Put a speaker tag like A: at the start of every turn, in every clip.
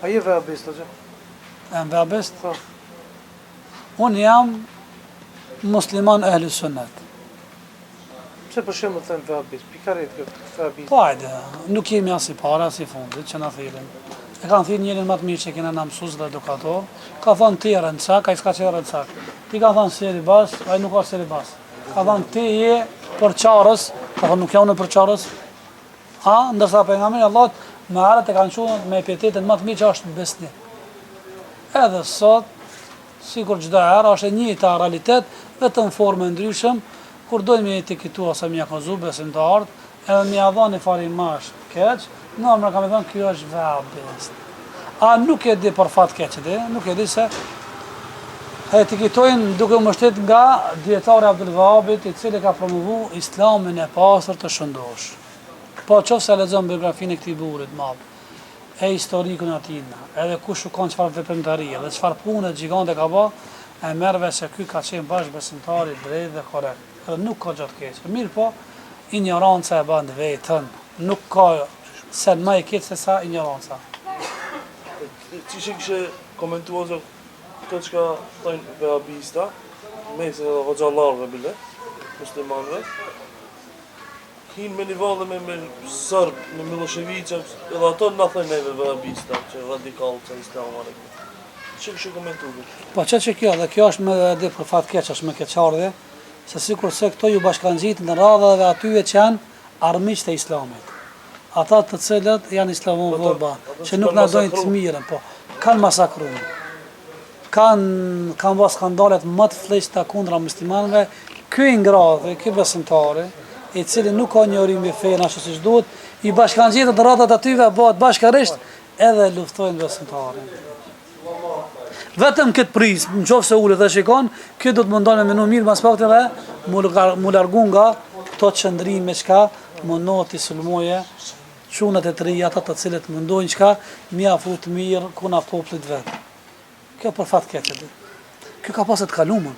A: A je vehabist, o që?
B: E në vehabist?
A: Po.
B: Unë jam musliman ehli sunnet.
A: Pse për shemë të thënë vehabist? Pikarit këtë vehabist?
B: Po ajde, nuk jemi as i para, as i fundit, që na thirrin. E kanë thirrë njërin më të mirë që kena na mësues dhe edukator, ka thonë ti rëndësak, ai s'ka qenë rëndësak. Ti ka thonë seri bas, ai nuk ka seri bas. Ka thonë ti je për çarës, ka thonë nuk jam në për çarës. Ha, ndërsa pejgamberi Allah me arët e kanë thënë me epitetin më të mirë që është besnik. Edhe sot, sikur çdo herë është e njëjta realitet, vetëm formë ndryshëm, kur dojmë me etiketu ose me akuzu besimtar, edhe me dhënë fare imash keq, normë kam thënë kjo është vehabist. A nuk e di për fat keq di, nuk e di se etiketojnë duke u mbështet nga dietari Abdul Wahabit, i cili ka promovu islamin e pastër të shëndosh. Po qofse lexon biografinë e këtij burrit madh, e historikun e atij, edhe kush u kanë çfarë veprimtarie, dhe çfarë punë gjigante ka bë, e merrve se ky ka qenë bashkëbesimtar i drejtë dhe korrekt. Edhe nuk ka gjatë keq. Mirë po, ignoranca e bën vetën. Nuk ka sen më e keq se sa ignoranca.
C: Që kështë komentuar se këtë që ka thënë vehabista, mes e hoxhallarëve bile, muslimanëve, hinë me një valë me Sërbë, me Miloševića, edhe ato na thënë neve vehabista, që radikalë që islamu alejkum. Që kështë komentuar?
B: Po që kjo, dhe kjo është me dhe për fat keq, është me keqardhje, se sikur se këto ju bashkangjitin në radhave atyve që janë armiqtë e islamit. Ata të cilët janë islamofobë, që nuk na dojnë të mirën, po kanë masakruar. Kanë bërë skandalet më të fleshta kundra muslimanëve. Ky i ngradhë, ky besimtari, i cili nuk ka njohuri me fenë ashtu siç duhet, i bashkangjitet në radhat atyve bëhet bashkërisht edhe luftojnë besimtarin. Vetëm këtë prisë, në qofë se ullë dhe shikon, këtë do të mundon me menu mirë mas pakte dhe mu largu nga këto qëndrime qka mundohet i sulmoje qunat e të rija ata të cilët mundojnë qka mi afru të mirë kuna poplit vetë. Kjo për fat keqe dhe. Kjo ka pasët kalumën.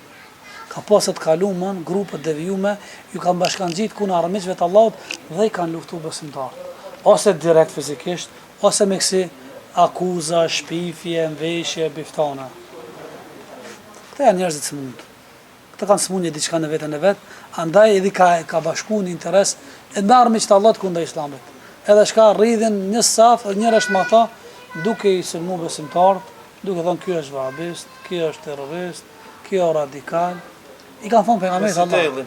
B: Ka pasët kalumën, grupët devijume, ju kanë bashkangjit kuna armiqve të Allahut dhe i kanë luftu besimtar. Ose direkt fizikisht, ose me kësi akuza, shpifje, mveshje, biftana. Këta janë njerëzit smund. Këta kanë smundje diçka në vetën e vetë, andaj edhe ka bashku një interes e me armiqtë të Allahut kundër islamit. Edhe shka rridhin një saf, njërë është ma ta, duke i sulmu besimtarët, duke thonë kjo është vahabist, kjo është terrorist, kjo radikal. I kanë thonë pejgamberit Allah.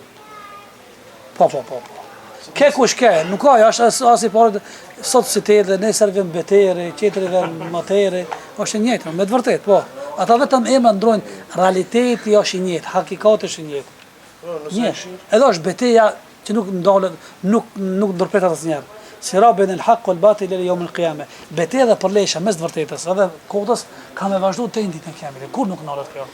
B: Po. Ke kush ke, nuk ka, është as i parë, sot si tete, nesër vëm betere, qetëri vëm matere, është i njëjtë, me të vërtet, po. Ata vetëm emra ndrojnë, realiteti është i njëjtë, hakikati është i njëjtë. Edhe është beteja që nuk ndalët, nuk ndërpretat asnjëherë. Sira bain al-haq wal-batil ila yawm al-qiyamah. Beteja dhe përlesha mes të vërtetës, edhe kodës ka me vazhdu të ditën e kiametit. Kur nuk ndalet kjo?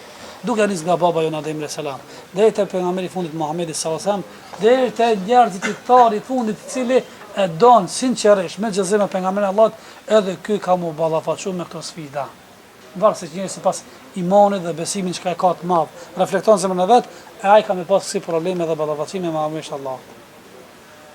B: Duke nis nga baba jon Adem alayhis salam, deri te pejgamberi fundit Muhamedi sallallahu alaihi wasallam, deri te njerëzit i tarit fundit i cili e don sinqerisht me xhezim e pejgamberit Allahut, edhe ky ka mu ballafaqur me këto sfida. Varëse që njëri sipas imanit dhe besimit që ka të madh, reflekton zemrën e vet, e ai ka me pas kësi probleme dhe ballafaqime me Allahut.